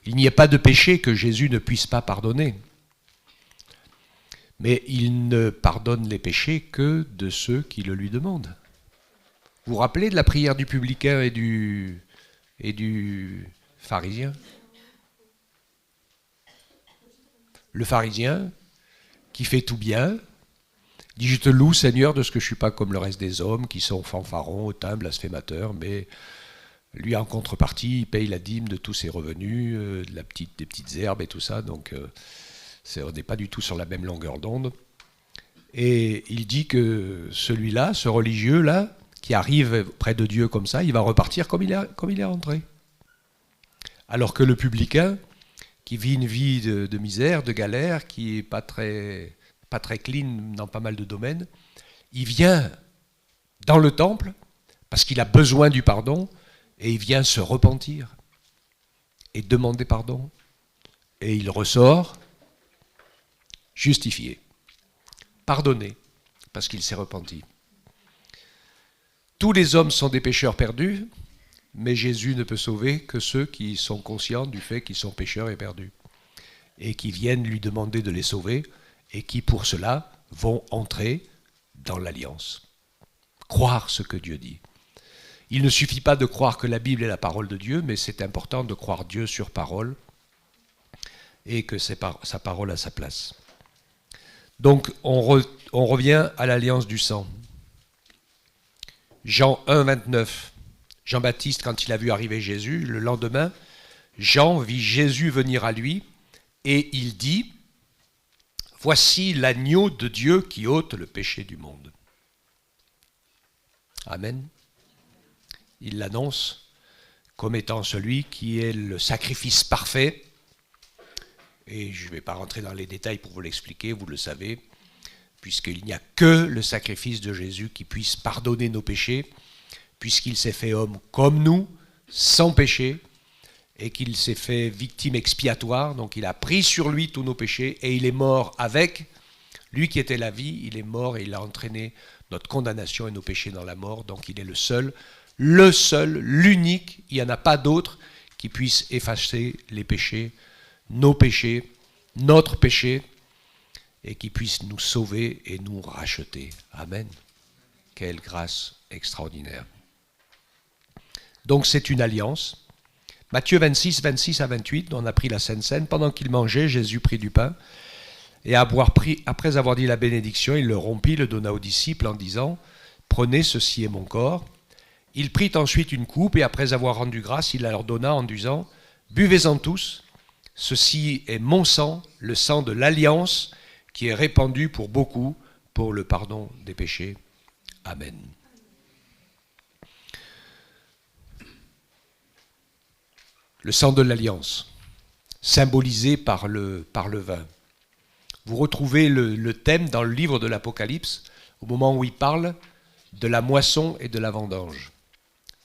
il n'y a pas de péché que Jésus ne puisse pas pardonner. Mais il ne pardonne les péchés que de ceux qui le lui demandent. Vous vous rappelez de la prière du publicain et du pharisien? Le pharisien, qui fait tout bien, dit « Je te loue, Seigneur, de ce que je ne suis pas comme le reste des hommes, qui sont fanfarons, hautains, blasphémateurs, mais lui, en contrepartie, il paye la dîme de tous ses revenus, des petites herbes et tout ça, donc on n'est pas du tout sur la même longueur d'onde. » Et il dit que celui-là, ce religieux-là, qui arrive près de Dieu comme ça, il va repartir comme il est rentré. Alors que le publicain, qui vit une vie de misère, de galère, qui n'est pas très clean dans pas mal de domaines, il vient dans le temple parce qu'il a besoin du pardon et il vient se repentir et demander pardon. Et il ressort justifié, pardonné, parce qu'il s'est repenti. Tous les hommes sont des pécheurs perdus, mais Jésus ne peut sauver que ceux qui sont conscients du fait qu'ils sont pécheurs et perdus, et qui viennent lui demander de les sauver, et qui pour cela vont entrer dans l'alliance. Croire ce que Dieu dit. Il ne suffit pas de croire que la Bible est la parole de Dieu, mais c'est important de croire Dieu sur parole, et que sa parole a sa place. Donc on revient à l'alliance du sang. Jean 1, 29. Jean-Baptiste, quand il a vu arriver Jésus, le lendemain, Jean vit Jésus venir à lui et il dit « Voici l'agneau de Dieu qui ôte le péché du monde. » Amen. Il l'annonce comme étant celui qui est le sacrifice parfait. Et je ne vais pas rentrer dans les détails pour vous l'expliquer, vous le savez, puisqu'il n'y a que le sacrifice de Jésus qui puisse pardonner nos péchés, puisqu'il s'est fait homme comme nous, sans péché, et qu'il s'est fait victime expiatoire, donc il a pris sur lui tous nos péchés, et il est mort avec, lui qui était la vie, il est mort et il a entraîné notre condamnation et nos péchés dans la mort, donc il est le seul, l'unique, il n'y en a pas d'autre qui puisse effacer les péchés, nos péchés, notre péché, et qui puisse nous sauver et nous racheter. Amen. Quelle grâce extraordinaire. Donc c'est une alliance. Matthieu 26, 26 à 28, on a pris la Sainte Seine. Pendant qu'il mangeait, Jésus prit du pain, et après avoir dit la bénédiction, il le rompit, le donna aux disciples en disant « Prenez, ceci est mon corps ». Il prit ensuite une coupe, et après avoir rendu grâce, il la leur donna en disant « Buvez-en tous, ceci est mon sang, le sang de l'alliance, qui est répandu pour beaucoup, pour le pardon des péchés. Amen. » Le sang de l'alliance, symbolisé par le vin. Vous retrouvez le thème dans le livre de l'Apocalypse, au moment où il parle de la moisson et de la vendange.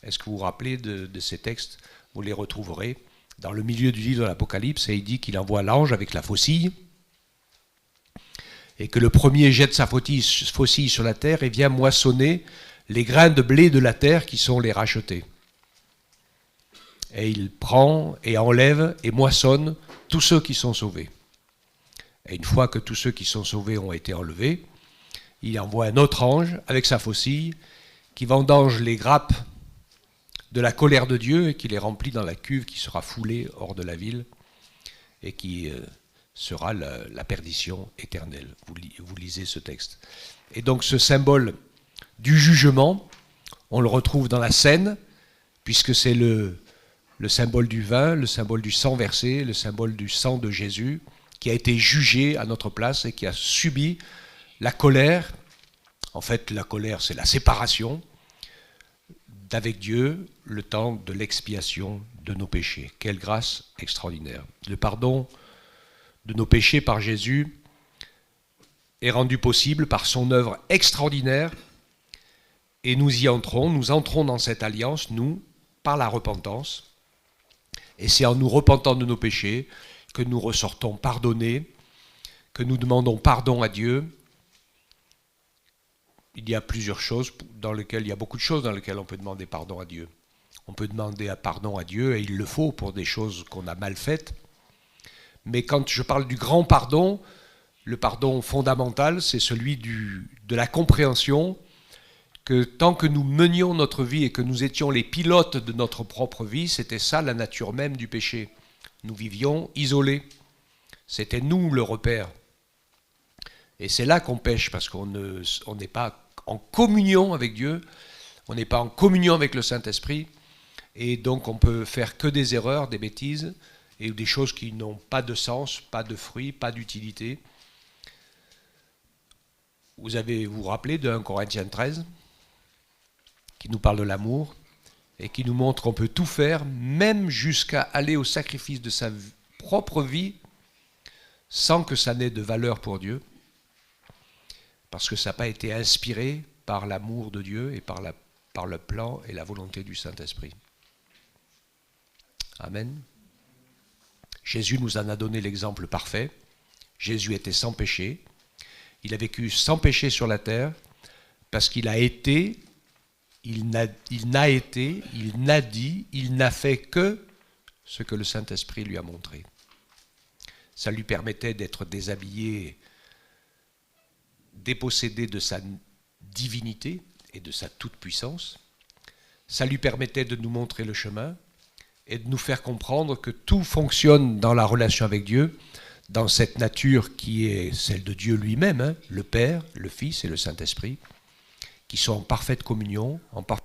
Est-ce que vous vous rappelez de ces textes? Vous les retrouverez dans le milieu du livre de l'Apocalypse, et il dit qu'il envoie l'ange avec la faucille, et que le premier jette sa faucille sur la terre et vient moissonner les grains de blé de la terre qui sont les rachetés. Et il prend et enlève et moissonne tous ceux qui sont sauvés. Et une fois que tous ceux qui sont sauvés ont été enlevés, il envoie un autre ange avec sa faucille qui vendange les grappes de la colère de Dieu et qui les remplit dans la cuve qui sera foulée hors de la ville et qui sera la perdition éternelle. Vous lisez ce texte. Et donc ce symbole du jugement, on le retrouve dans la Seine, puisque c'est le symbole du vin, le symbole du sang versé, le symbole du sang de Jésus, qui a été jugé à notre place et qui a subi la colère. En fait, la colère, c'est la séparation d'avec Dieu le temps de l'expiation de nos péchés. Quelle grâce extraordinaire. Le pardon de nos péchés par Jésus est rendu possible par son œuvre extraordinaire et nous entrons dans cette alliance, nous, par la repentance. Et c'est en nous repentant de nos péchés que nous ressortons pardonnés, que nous demandons pardon à Dieu. Il y a plusieurs choses il y a beaucoup de choses dans lesquelles on peut demander pardon à Dieu. On peut demander pardon à Dieu, et il le faut pour des choses qu'on a mal faites. Mais quand je parle du grand pardon, le pardon fondamental, c'est celui de la compréhension que tant que nous menions notre vie et que nous étions les pilotes de notre propre vie, c'était ça la nature même du péché. Nous vivions isolés. C'était nous le repère. Et c'est là qu'on pêche, parce qu'on n'est pas en communion avec Dieu, on n'est pas en communion avec le Saint-Esprit, et donc on peut faire que des erreurs, des bêtises, et des choses qui n'ont pas de sens, pas de fruits, pas d'utilité. Vous vous rappelez de 1 Corinthiens 13, qui nous parle de l'amour, et qui nous montre qu'on peut tout faire, même jusqu'à aller au sacrifice de sa propre vie, sans que ça n'ait de valeur pour Dieu, parce que ça n'a pas été inspiré par l'amour de Dieu et par le plan et la volonté du Saint-Esprit. Amen. Jésus nous en a donné l'exemple parfait. Jésus était sans péché. Il a vécu sans péché sur la terre parce qu'il a été, il n'a dit, il n'a fait que ce que le Saint-Esprit lui a montré. Ça lui permettait d'être déshabillé, dépossédé de sa divinité et de sa toute-puissance. Ça lui permettait de nous montrer le chemin et de nous faire comprendre que tout fonctionne dans la relation avec Dieu, dans cette nature qui est celle de Dieu lui-même, le Père, le Fils et le Saint-Esprit, qui sont en parfaite communion, en parfaite.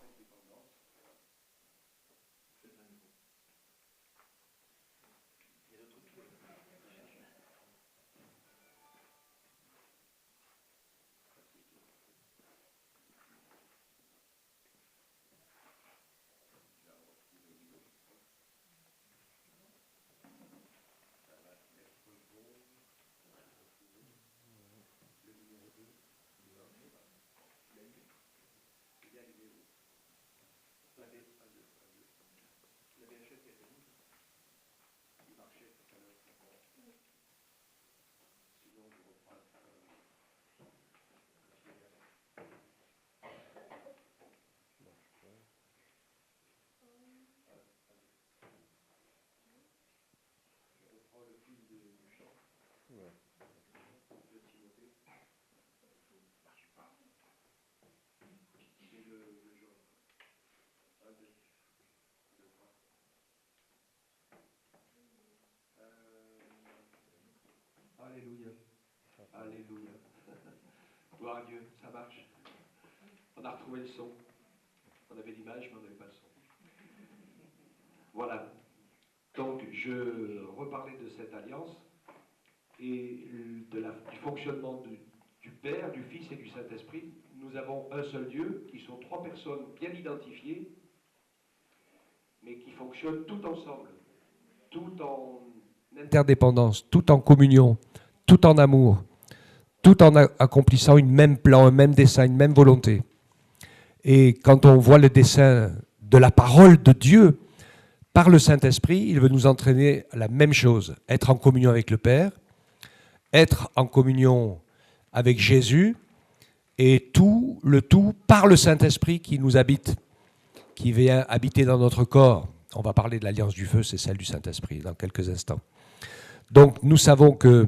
Alléluia. Alléluia. Gloire à Dieu, ça marche. On a retrouvé le son. On avait l'image, mais on n'avait pas le son. Voilà. Donc, je reparlais de cette alliance et du fonctionnement du Père, du Fils et du Saint-Esprit. Nous avons un seul Dieu, qui sont trois personnes bien identifiées, mais qui fonctionnent tout ensemble, tout en interdépendance, tout en communion, tout en amour, tout en accomplissant une même plan, un même dessein, une même volonté. Et quand on voit le dessein de la parole de Dieu par le Saint-Esprit, il veut nous entraîner à la même chose, être en communion avec le Père, être en communion avec Jésus, et le tout par le Saint-Esprit qui nous habite, qui vient habiter dans notre corps. On va parler de l'alliance du feu, c'est celle du Saint-Esprit dans quelques instants. Donc nous savons que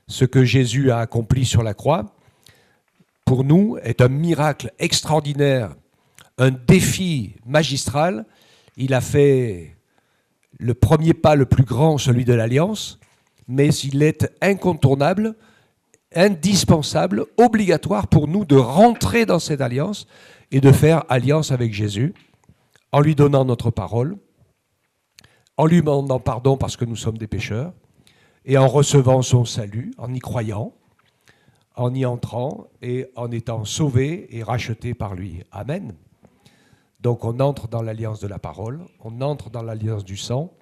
ce que Jésus a accompli sur la croix, pour nous, est un miracle extraordinaire, un défi magistral. Il a fait le premier pas le plus grand, celui de l'alliance, mais il est incontournable, indispensable, obligatoire pour nous de rentrer dans cette alliance et de faire alliance avec Jésus, en lui donnant notre parole, en lui demandant pardon parce que nous sommes des pécheurs, et en recevant son salut, en y croyant, en y entrant et en étant sauvés et rachetés par lui. Amen. Donc on entre dans l'alliance de la parole, on entre dans l'alliance du sang,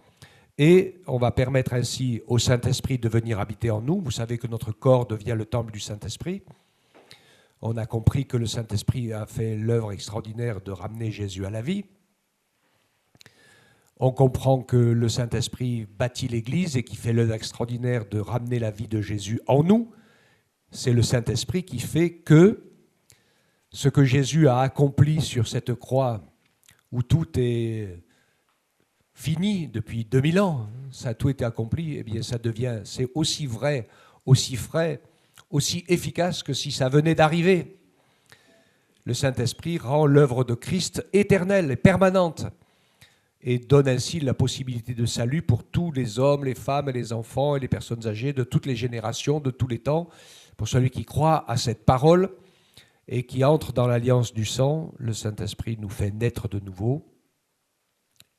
et on va permettre ainsi au Saint-Esprit de venir habiter en nous. Vous savez que notre corps devient le temple du Saint-Esprit. On a compris que le Saint-Esprit a fait l'œuvre extraordinaire de ramener Jésus à la vie. On comprend que le Saint-Esprit bâtit l'Église et qui fait l'œuvre extraordinaire de ramener la vie de Jésus en nous. C'est le Saint-Esprit qui fait que ce que Jésus a accompli sur cette croix, où tout est fini depuis 2000 ans, ça a tout été accompli, eh bien ça devient, c'est aussi vrai, aussi frais, aussi efficace que si ça venait d'arriver. Le Saint-Esprit rend l'œuvre de Christ éternelle et permanente et donne ainsi la possibilité de salut pour tous les hommes, les femmes, les enfants et les personnes âgées de toutes les générations, de tous les temps. Pour celui qui croit à cette parole et qui entre dans l'alliance du sang, le Saint-Esprit nous fait naître de nouveau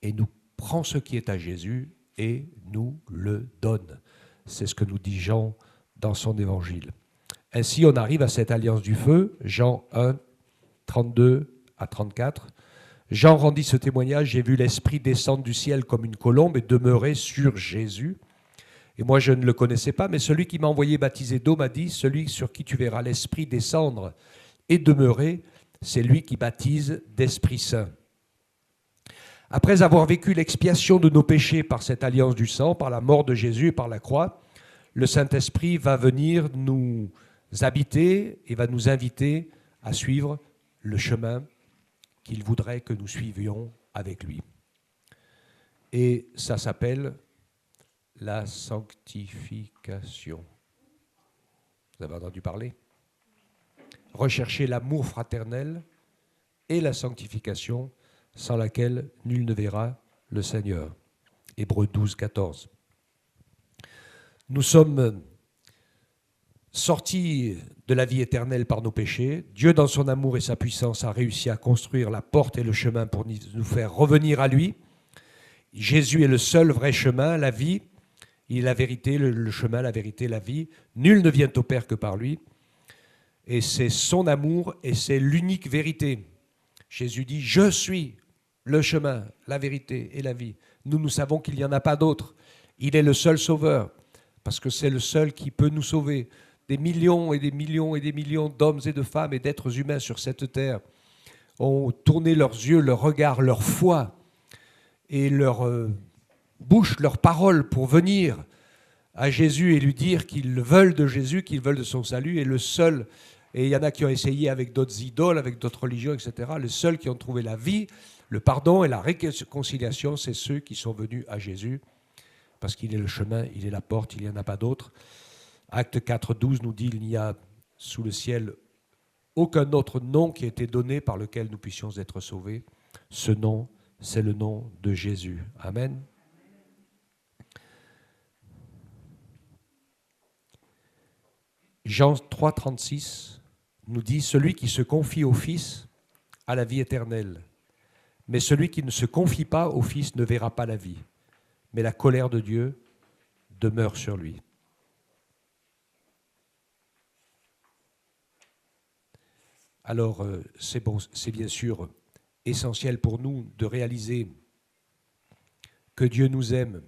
et nous prend ce qui est à Jésus et nous le donne. C'est ce que nous dit Jean dans son évangile. Ainsi, on arrive à cette alliance du feu, Jean 1, 32 à 34. Jean rendit ce témoignage, j'ai vu l'Esprit descendre du ciel comme une colombe et demeurer sur Jésus. Et moi, je ne le connaissais pas, mais celui qui m'a envoyé baptiser d'eau m'a dit, celui sur qui tu verras l'Esprit descendre et demeurer, c'est lui qui baptise d'Esprit Saint. Après avoir vécu l'expiation de nos péchés par cette alliance du sang, par la mort de Jésus et par la croix, le Saint-Esprit va venir nous habiter et va nous inviter à suivre le chemin qu'il voudrait que nous suivions avec lui. Et ça s'appelle la sanctification. Vous avez entendu parler ? Rechercher l'amour fraternel et la sanctification, sans laquelle nul ne verra le Seigneur. Hébreux 12, 14. Nous sommes sortis de la vie éternelle par nos péchés. Dieu, dans son amour et sa puissance, a réussi à construire la porte et le chemin pour nous faire revenir à lui. Jésus est le seul vrai chemin, la vie. Il est la vérité, le chemin, la vérité, la vie. Nul ne vient au Père que par lui. Et c'est son amour et c'est l'unique vérité. Jésus dit « Je suis le chemin, la vérité et la vie ». Nous savons qu'il n'y en a pas d'autre. Il est le seul sauveur, parce que c'est le seul qui peut nous sauver. Des millions et des millions et des millions d'hommes et de femmes et d'êtres humains sur cette terre ont tourné leurs yeux, leur regard, leur foi et leur bouche, leurs paroles pour venir à Jésus et lui dire qu'ils veulent de Jésus, qu'ils veulent de son salut, et le seul, et il y en a qui ont essayé avec d'autres idoles, avec d'autres religions, etc., les seuls qui ont trouvé la vie, le pardon et la réconciliation, c'est ceux qui sont venus à Jésus, parce qu'il est le chemin, il est la porte, il n'y en a pas d'autre. Acte 4, 12 nous dit qu'il n'y a sous le ciel aucun autre nom qui a été donné par lequel nous puissions être sauvés. Ce nom, c'est le nom de Jésus. Amen. Jean 3, 36 nous dit « Celui qui se confie au Fils a la vie éternelle, mais celui qui ne se confie pas au Fils ne verra pas la vie, mais la colère de Dieu demeure sur lui. » Alors, c'est bien sûr essentiel pour nous de réaliser que Dieu nous aime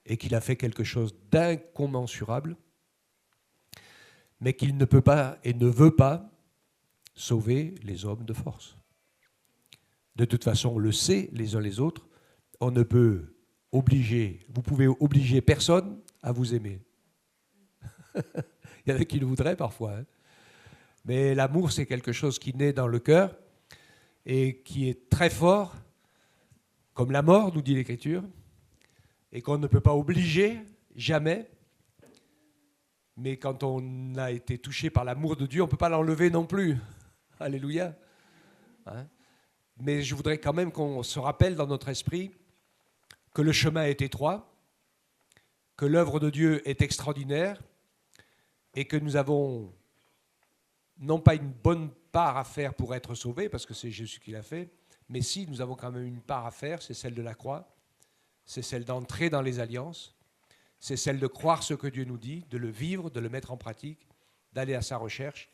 et qu'il a fait quelque chose d'incommensurable, mais qu'il ne peut pas et ne veut pas sauver les hommes de force. De toute façon, on le sait les uns les autres, on ne peut obliger, vous pouvez obliger personne à vous aimer. Il y en a qui le voudraient parfois, hein. Mais l'amour, c'est quelque chose qui naît dans le cœur et qui est très fort, comme la mort, nous dit l'Écriture, et qu'on ne peut pas obliger, jamais. Mais quand on a été touché par l'amour de Dieu, on ne peut pas l'enlever non plus. Alléluia. Hein? Mais je voudrais quand même qu'on se rappelle dans notre esprit que le chemin est étroit, que l'œuvre de Dieu est extraordinaire et que nous avons non pas une bonne part à faire pour être sauvés, parce que c'est Jésus qui l'a fait, mais si, nous avons quand même une part à faire, c'est celle de la croix, c'est celle d'entrer dans les alliances, c'est celle de croire ce que Dieu nous dit, de le vivre, de le mettre en pratique, d'aller à sa recherche,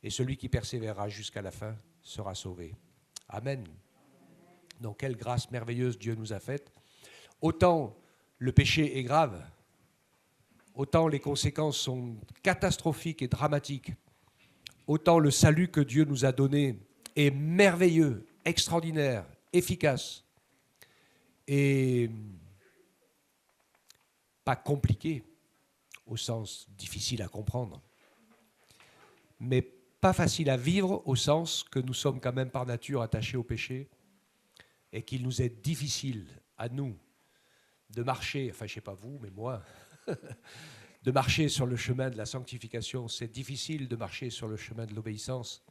et celui qui persévérera jusqu'à la fin sera sauvé. Amen. Donc quelle grâce merveilleuse Dieu nous a faite. Autant le péché est grave, autant les conséquences sont catastrophiques et dramatiques, autant le salut que Dieu nous a donné est merveilleux, extraordinaire, efficace et pas compliqué au sens difficile à comprendre, mais pas facile à vivre au sens que nous sommes quand même par nature attachés au péché et qu'il nous est difficile à nous de marcher, enfin je ne sais pas vous, mais moi, de marcher sur le chemin de la sanctification. C'est difficile de marcher sur le chemin de l'obéissance.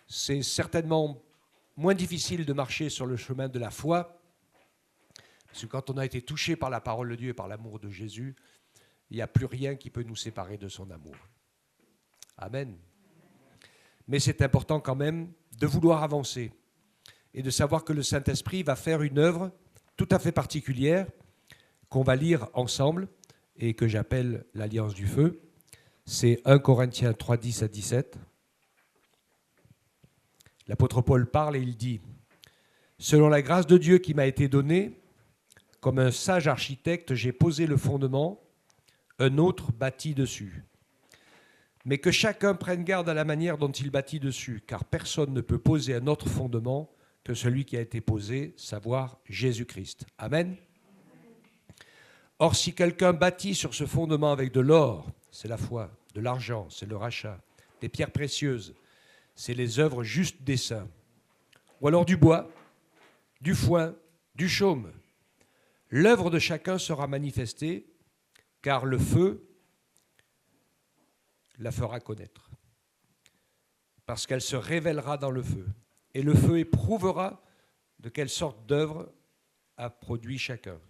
C'est certainement moins difficile de marcher sur le chemin de la foi, parce que quand on a été touché par la parole de Dieu et par l'amour de Jésus, il n'y a plus rien qui peut nous séparer de son amour. Amen. Mais c'est important quand même de vouloir avancer et de savoir que le Saint-Esprit va faire une œuvre tout à fait particulière qu'on va lire ensemble et que j'appelle l'Alliance du Feu. C'est 1 Corinthiens 3, 10 à 17. L'apôtre Paul parle et il dit « Selon la grâce de Dieu qui m'a été donnée, comme un sage architecte, j'ai posé le fondement, un autre bâtit dessus. Mais que chacun prenne garde à la manière dont il bâtit dessus, car personne ne peut poser un autre fondement que celui qui a été posé, savoir Jésus-Christ. » Amen. Or, si quelqu'un bâtit sur ce fondement avec de l'or, c'est la foi, de l'argent, c'est le rachat, des pierres précieuses, c'est les œuvres justes des saints, ou alors du bois, du foin, du chaume, l'œuvre de chacun sera manifestée, car le feu la fera connaître, parce qu'elle se révélera dans le feu, et le feu éprouvera de quelle sorte d'œuvre a produit chacun.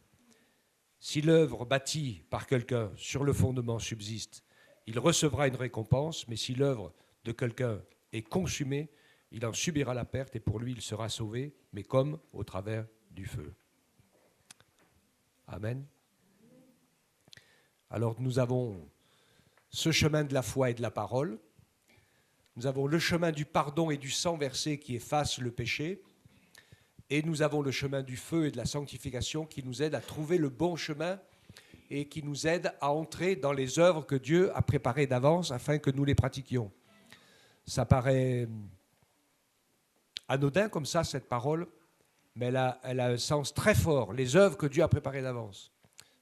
Si l'œuvre bâtie par quelqu'un sur le fondement subsiste, il recevra une récompense, mais si l'œuvre de quelqu'un est consumée, il en subira la perte, et pour lui, il sera sauvé, mais comme au travers du feu. Amen. Alors nous avons ce chemin de la foi et de la parole, nous avons le chemin du pardon et du sang versé qui efface le péché, et nous avons le chemin du feu et de la sanctification qui nous aide à trouver le bon chemin et qui nous aide à entrer dans les œuvres que Dieu a préparées d'avance afin que nous les pratiquions. Ça paraît anodin comme ça, cette parole, mais elle a un sens très fort. Les œuvres que Dieu a préparées d'avance.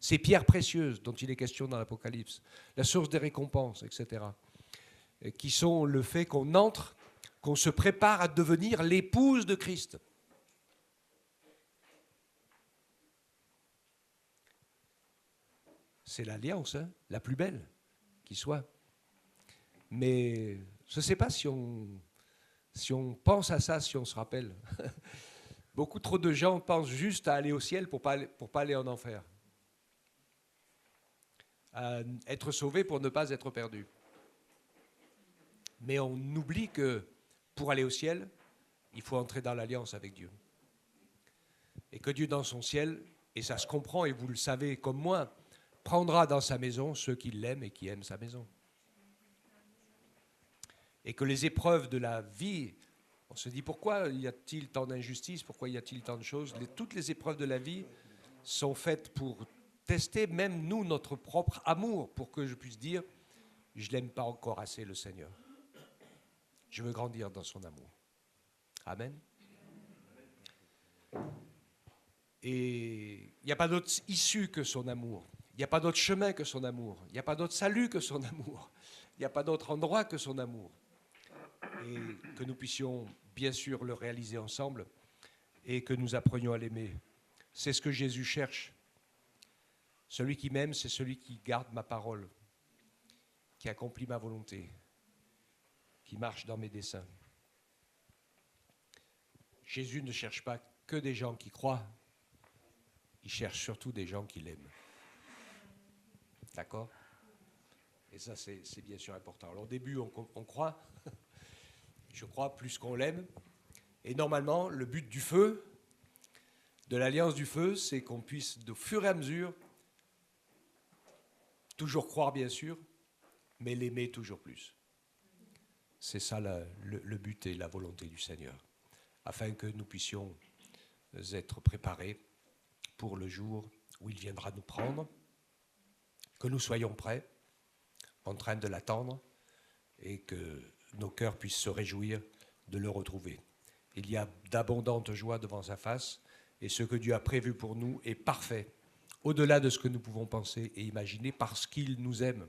Ces pierres précieuses dont il est question dans l'Apocalypse, la source des récompenses, etc., qui sont le fait qu'on entre, qu'on se prépare à devenir l'épouse de Christ. C'est l'alliance, hein, la plus belle qui soit. Mais je ne sais pas si on pense à ça, si on se rappelle. Beaucoup trop de gens pensent juste à aller au ciel pour pas aller en enfer. À être sauvé pour ne pas être perdu. Mais on oublie que pour aller au ciel, il faut entrer dans l'alliance avec Dieu. Et que Dieu dans son ciel, et ça se comprend, et vous le savez comme moi, prendra dans sa maison ceux qui l'aiment et qui aiment sa maison. Et que les épreuves de la vie, on se dit pourquoi y a-t-il tant d'injustices, pourquoi y a-t-il tant de choses, toutes les épreuves de la vie sont faites pour tester même nous notre propre amour, pour que je puisse dire je l'aime pas encore assez le Seigneur. Je veux grandir dans son amour. Amen. Et il n'y a pas d'autre issue que son amour. Il n'y a pas d'autre chemin que son amour. Il n'y a pas d'autre salut que son amour. Il n'y a pas d'autre endroit que son amour. Et que nous puissions bien sûr le réaliser ensemble et que nous apprenions à l'aimer. C'est ce que Jésus cherche. Celui qui m'aime, c'est celui qui garde ma parole, qui accomplit ma volonté, qui marche dans mes desseins. Jésus ne cherche pas que des gens qui croient, il cherche surtout des gens qui l'aiment. D'accord ? Et ça, c'est bien sûr important. Alors au début, on croit, je crois, plus qu'on l'aime. Et normalement, le but du feu, de l'alliance du feu, c'est qu'on puisse, de fur et à mesure, toujours croire bien sûr, mais l'aimer toujours plus. C'est ça le but et la volonté du Seigneur, afin que nous puissions être préparés pour le jour où il viendra nous prendre, que nous soyons prêts, en train de l'attendre, et que nos cœurs puissent se réjouir de le retrouver. Il y a d'abondantes joies devant sa face, et ce que Dieu a prévu pour nous est parfait, au-delà de ce que nous pouvons penser et imaginer, parce qu'il nous aime.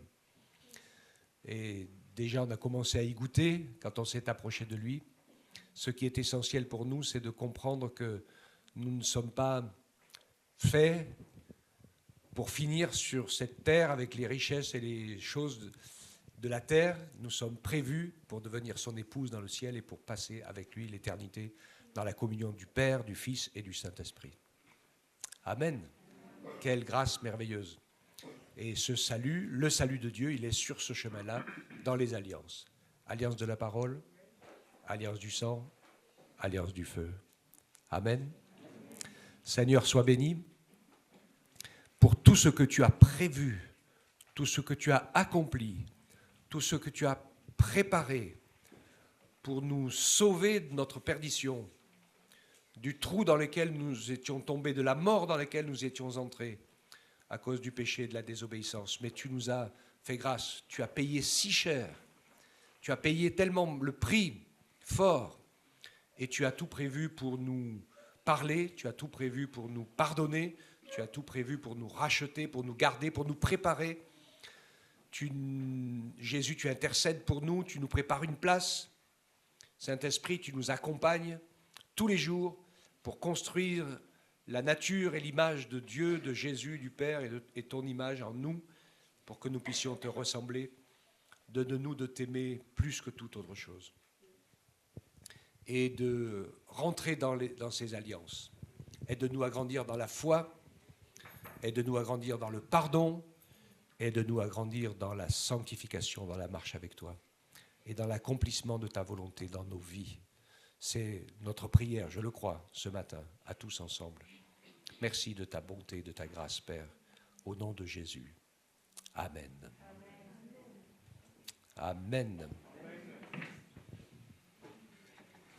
Et déjà, on a commencé à y goûter quand on s'est approché de lui. Ce qui est essentiel pour nous, c'est de comprendre que nous ne sommes pas faits pour finir sur cette terre avec les richesses et les choses de la terre. Nous sommes prévus pour devenir son épouse dans le ciel et pour passer avec lui l'éternité dans la communion du Père, du Fils et du Saint-Esprit. Amen. Quelle grâce merveilleuse. Et ce salut, le salut de Dieu, il est sur ce chemin-là, dans les alliances. Alliance de la parole, alliance du sang, alliance du feu. Amen. Seigneur, sois béni pour tout ce que tu as prévu, tout ce que tu as accompli, tout ce que tu as préparé pour nous sauver de notre perdition, du trou dans lequel nous étions tombés, de la mort dans laquelle nous étions entrés à cause du péché et de la désobéissance. Mais tu nous as fait grâce, tu as payé si cher, tu as payé tellement le prix fort, et tu as tout prévu pour nous parler, tu as tout prévu pour nous pardonner, tu as tout prévu pour nous racheter, pour nous garder, pour nous préparer. Jésus, tu intercèdes pour nous, tu nous prépares une place. Saint-Esprit, tu nous accompagnes tous les jours pour construire la nature et l'image de Dieu, de Jésus, du Père et ton image en nous, pour que nous puissions te ressembler. Donne-nous de t'aimer plus que toute autre chose et de rentrer dans ces alliances. Aide-nous à grandir dans la foi, aide-nous à grandir dans le pardon, aide-nous à grandir dans la sanctification, dans la marche avec toi et dans l'accomplissement de ta volonté dans nos vies. C'est notre prière, je le crois, ce matin, à tous ensemble. Merci de ta bonté, de ta grâce, Père, au nom de Jésus. Amen. Amen.